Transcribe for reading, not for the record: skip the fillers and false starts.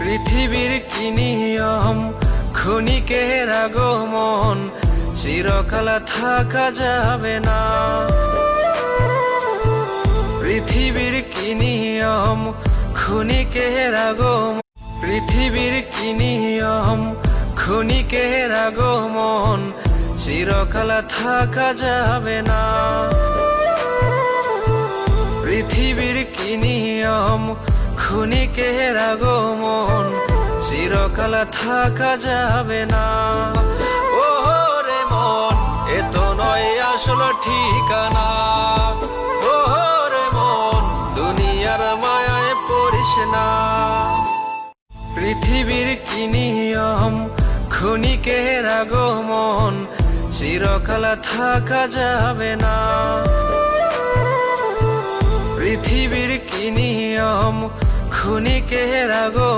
পৃথিবীর কি নিয়ম, ক্ষণিকের আগমন, চিরকাল থাকা যাবে না। পৃথিবীর কি নিয়ম, ক্ষণিকের আগমন, পৃথিবীর কি নিয়ম, ক্ষণিকের আগমন, চিরকাল থাকা যাবে না। পৃথিবীর কি নিয়ম, ক্ষণিকের আগমন, চিরকাল থাকা যাবে না। ও রে মন, এ তো নয় আসল ঠিকানা। ও রে মন, দুনিয়ার মায়ায় পড়িস না। পৃথিবীর কি নিয়ম, ক্ষণিকের আগমন, চিরকাল থাকা যাবে না। পৃথিবীর কি নিয়ম, ক্ষণিকের আগমন।